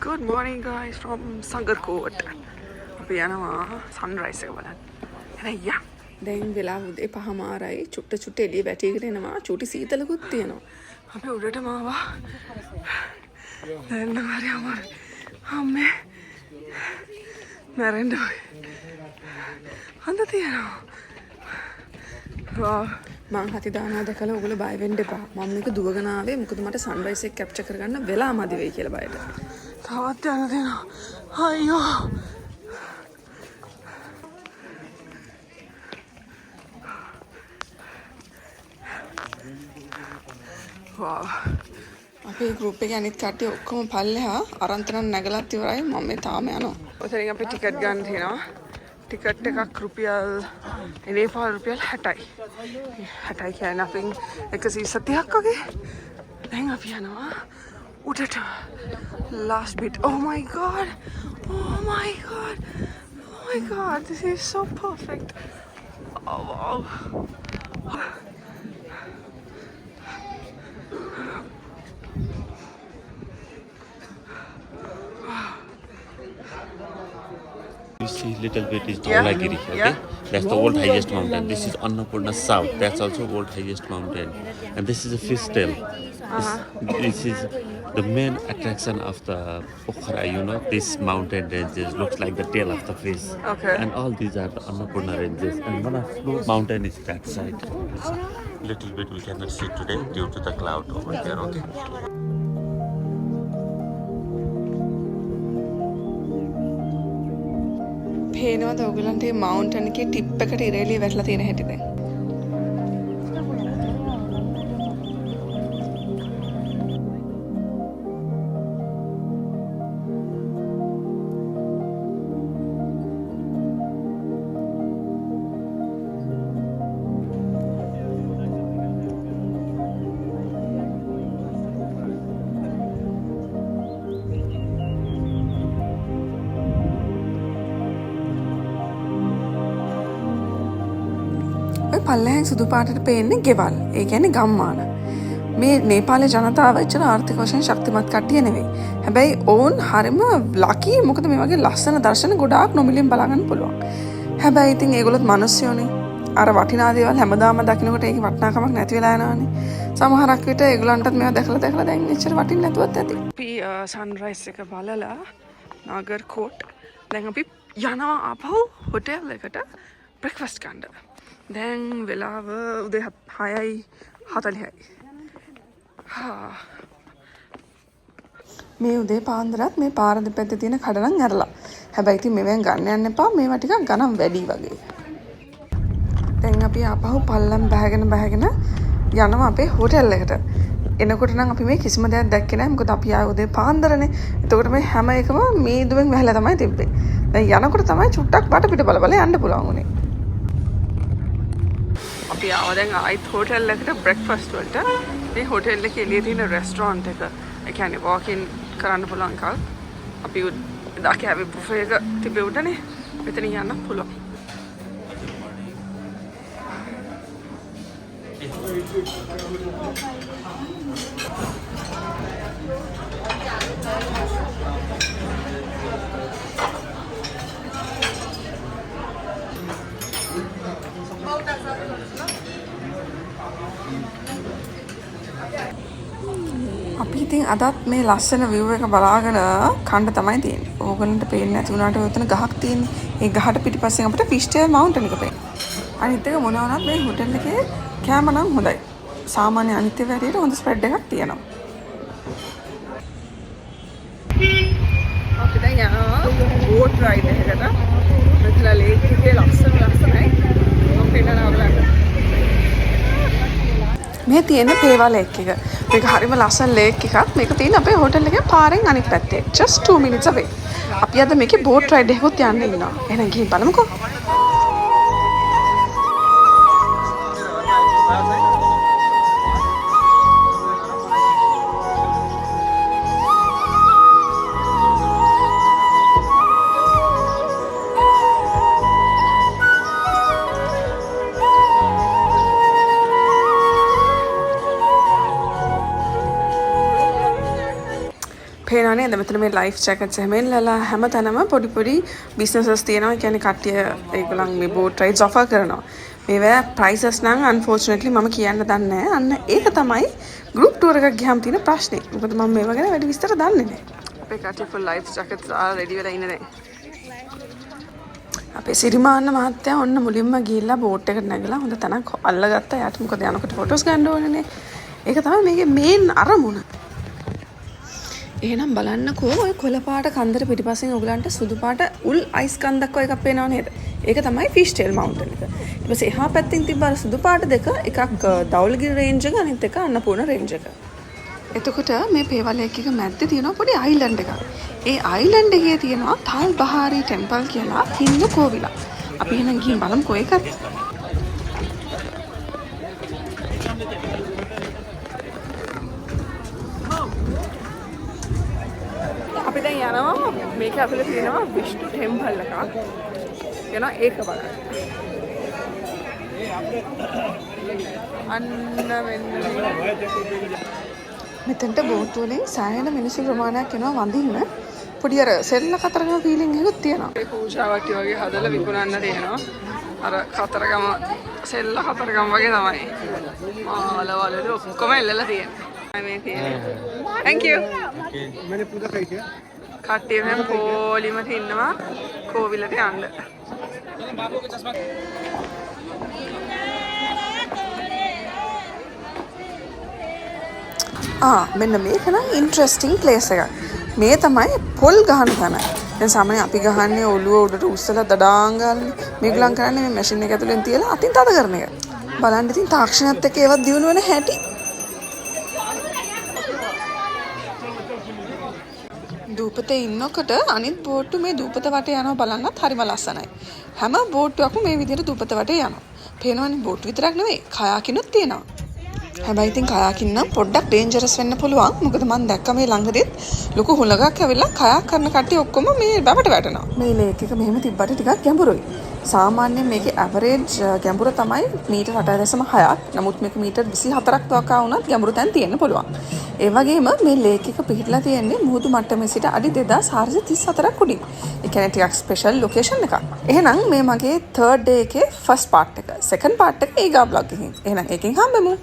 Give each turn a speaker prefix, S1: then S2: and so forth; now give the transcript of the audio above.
S1: Good morning guys from Sangarkot. අපි යනවා sunrise එක බලන්න. එහෙනම් යා. දැන් වෙලාව උදේ 5:00යි. චුට්ට එළිය වැටිගෙන එනවා. චූටි සීතලකුත් තියෙනවා. අපි උඩටම ආවා. දැන් හරි අමාරුයි. අම්මේ. මැරෙන්න ඕයි. හඳ තියෙනවා. වා මං හති දානවා දැකලා ඔයගොල්ලෝ බය වෙන්න එපා. මම මේක දුවගෙන ආවේ මොකද මට sunrise එක කැප්චර් කරගන්න වෙලා මදි වෙයි කියලා බයට. තවත් යන දෙනවා. අයියෝ. වාව්. අපේ ගෲප් එකේ අනිත් කට්ටිය ඔක්කොම පල්ලෙහා අරන්තරන් නැගලත් ඉවරයි. මම මේ තාම යනවා. ඔතනින් අපි ටිකට් ගන්න තියෙනවා. ටිකට් එකක් රුපියල් එනේපාල් රුපියල් 60යි. 60යි කියන්නේ අපෙන් 170ක් වගේ. දැන් අපි යනවා උඩට. Last bit. Oh my god. Oh my god. Oh my god. This is so perfect. Oh wow.
S2: You see little bit is Dhaulagiri, okay? That's the world highest mountain. This is Annapurna South. That's also world highest mountain. And this is a fish tail. This is the main attraction of the Pokhara, you know, this mountain ranges looks like the tail of the fish.
S1: Okay.
S2: And all these are the Annapurna ranges. And one of those mountain is that side. Little bit we cannot see today due to the cloud over there, okay?
S1: පේනවද ඔයගලන්ට මේ මවුන්ටන් එකේ tip එකට ඉරේලිය වැටලා තියෙන හැටි දැන්. පල්ලෙහෙන් සුදු පාටට පේන්නේ ගෙවල්. ඒ කියන්නේ ගම්මාන. මේ නේපාලේ ජනතාව එච්චර ආර්ථික වශයෙන් ශක්තිමත් කට්ටිය නෙවෙයි. හැබැයි ඔවුන් හරිම ලකි. මොකද මේ වගේ ලස්සන දර්ශන ගොඩාක් නොමිලෙන් බලා ගන්න පුළුවන්. හැබැයි ඉතින් ඒගොල්ලොත් මිනිස්සුනේ. අර වටිනා දේවල් හැමදාම දකින්නකොට ඒකේ වටිනාකමක් නැති වෙලා යනවානේ. සමහරක් විට ඒගොල්ලන්ටත් මේවා දැකලා දැන් එච්චර වටින්නේ නැතුවත් ඇති. අපි සන්රයිස් එක බලලා නාගර්කෝට් දැන් අපි යනවා ආපහු හොටෙල් එකට බ්‍රෙක්ෆාස්ට් ගන්න. දැන් වෙලාව උදේ 6:40යි. මේ උදේ පාන්දරත් මේ පාර දෙපැත්තේ තියෙන කඩනම් ඇරලා. හැබැයි ඉතින් මේවෙන් ගන්න යන්න එපා. මේවා ටිකක් ගණන් වැඩි වගේ. දැන් අපි ආපහු පල්ලම් බහගෙන යනවා අපේ හොටෙල් එකට. එනකොට නම් අපි මේ කිසිම දෙයක් දැක්කේ නැහැ. මොකද අපි ආයේ උදේ පාන්දරනේ. එතකොට මේ හැම එකම මේ දුවෙන් වැහලා තමයි තිබ්බේ. දැන් යනකොට තමයි චුට්ටක් වටපිට බල යන්න පුළුවන් උනේ. අපි ආවා දැන් ආයිත් හොටෙල් එකට බ්‍රෙක්ෆාස්ට් වලට. මේ හොටෙල් එකේ එළියේ තියෙන රෙස්ටෝරන්ට් එක. ඒ කියන්නේ වොක් ඉන් කරන්න පුළුවන් කල්. අපි එදා කෑවේ බුෆේ එක තිබේ උඩනේ. මෙතන යන්න පුළුවන්. අපි ඉතින් අදත් මේ ලස්සන view එක බලාගෙන කන්න තමයි තියෙන්නේ. ඕගලන්ට පේන්නේ නැති වුණාට උතන ගහක් තියෙන්නේ. ඒ ගහට පිටිපස්සෙන් අපිට fish tail mountain එක පේනවා. අනිත් එක මොනවා වුණත් මේ හොටෙල් එකේ කෑම නම් හොඳයි. සාමාන්‍ය අනිත් ඒවා වලට හොඳ ස්ප්‍රෙඩ් එකක් තියෙනවා. අපි දැන් යනවා බෝට් රයිඩ් එකකට. මෙතන ලේක් එකේ ලස්සනයි. මම පෙන්නනවා ඔයගලන්ට. මේ තියෙන පේවා ලේක් එක. මේක හරිම ලස්සන ලේක් එකක්. මේක තියෙන අපේ හොටෙල් එකේ පාරෙන් අනිත් පැත්තේ. just 2 minutes away. අපි අද මේකේ බෝට් රයිඩ් එකකුත් යන්න ඉන්නවා. එහෙනම් ගිහින් බලමුකෝ. පේනවනේ පේනවා නේද මෙතන මේ ලයිෆ් ජැකට්ස් එහෙම ඉල්ලලා හැමතැනම පොඩි පොඩි බිස්නසස් තියෙනවා. කියන්නේ කට්ටිය ඒගොල්ලන් මේ බෝට් රයිඩ්ස් ඔෆර් කරනවා. මේවා ප්‍රයිසස් නම් අන්ෆෝර්චුනේට්ලි මම කියන්න දන්නේ නැහැ. අන්න ඒක තමයි ගෲප් ටුවර් එකක් ගියාම තියෙන ප්‍රශ්නේ. මොකද මම මේවා ගැන වැඩි විස්තර දන්නේ නැහැ. අපේ කට්ටිය ෆුල් ලයිෆ් ජැකට්ස් රෙඩි වෙලා ඉන්නේ දැන්. අපේ සිරිමාන්න මහත්තයා ඔන්න මුලින්ම ගිහිල්ලා බෝට් එකට නැගලා හොඳ තැනක් අල්ලගත්තා. යාට මොකද යනකොට ෆොටෝස් ගන්න ඕනේනේ. ඒක තමයි මේකේ මේන් අරමුණ. එහෙනම් බලන්නකෝ ඔය කොළ පාට කන්දර පිටිපස්සෙන් ඔයගලන්ට සුදු පාට උල් අයිස් කන්දක් වගේ එකක් පේනව නේද? ඒක තමයි ෆිෂ් ටේල් මවුන්ටන් එක. ඊට පස්සේ එහා පැත්තෙන් තිබ්බ අර සුදු පාට දෙක එකක් දවල්ගිරි රේන්ජ් එක අනිත් එක අන්නපූර්ණ රේන්ජ් එක. එතකොට මේ පේවල එක මැද්දේ තියෙනවා පොඩි අයිලන්ඩ් එකක්. ඒ අයිලන්ඩ් එකේ තියෙනවා තල් බහාරි ටෙම්පල් කියලා හින්දු කෝවිලක්. අපි එහෙනම් ගිහින් බලමුකෝ ඒකත්. අපි දැන් යනවා මේක ඇතුලේ තියෙනවා විෂ්ණු ටෙම්පල් එකක්. යනවා ඒක බලන්න. අන්න මෙන්න මෙතනට බෝට් වලින් සෑහෙන මිනිස්සු ප්‍රමාණයක් එනවා වඳින්න. පොඩි අර සෙල්ල කතරගම ෆීලිං එකකුත් තියෙනවා. ඒ පූජාවටි වගේ හදලා විකුණන්න තියෙනවා. අර කතරගම සෙල්ල කතරගම වගේ තමයි. මාලවල ඔක්කොම එල්ලලා තියෙනවා. මේ තියෙන්නේ. Thank you. मैंने पूरा खाई क्या? කට්ටිය මෙහෙම පොලිමට ඉන්නවා කෝවිලට යන්න. මෙන්න මේක නම් ඉන්ට්‍රස්ටිං ප්ලේස් එකක්. මේ තමයි පොල් ගහන තැන. දැන් සාමාන්‍ය අපි ගහන්නේ ඔළුව උඩට උස්සලා දඩාන් ගන්න. මේගොල්ලන් කරන්නේ මේ මැෂින් එක ඇතුලෙන් තියලා අතින් තද කරන එක. බලන්න ඉතින් තාක්ෂණයත් එක්ක ඒවත් දියුණු වෙන හැටි. දූපතේ ඉන්නකොට අනිත් බෝට්ටු මේ දූපත වටේ යනවා බලන්නත් හරිම ලස්සනයි. හැම බෝට්ටුවක්ම මේ විදිහට දූපත වටේ යනවා. පේනවනේ බෝට්ටු විතරක් නෙවෙයි කයාකිනුත් තියෙනවා. හැබැයි ඉතින් කයාකින් නම් පොඩ්ඩක් ඩේන්ජරස් වෙන්න පුළුවන්. මොකද මම දැක්ක මේ ළඟදීත් ලොකු හුලඟක් ඇවිල්ලා කයාක් කරන කට්ටිය ඔක්කොම මේ බවට වැටෙනවා. මේ ලේක් එක මෙහෙම තිබ්බට ටිකක් ගැඹුරුයි. සාමාන්‍යයෙන් මේකේ ඇවරේජ් ගැඹුර තමයි මීටර් 8.6ක්. නමුත් මේක මීටර් 24ක් දක්වා වුණත් ගැඹුරු තැන් තියෙන්න පුළුවන්. ඒ වගේම මේ ලේක් එක පිහිටලා තියෙන්නේ මුහුදු මට්ටමේ සිට අඩි 2434ක් උඩින්. ඒ කියන්නේ ටිකක් ස්පෙෂල් ලොකේෂන් එකක්. එහෙනම් මේ මගේ 3rd day එකේ ෆස්ට් පාර්ට් එක. සෙකන්ඩ් පාර්ට් එක ඊගා බ්ලොග් එකකින්. එහෙනම් ඒකෙන් හම්බෙමු.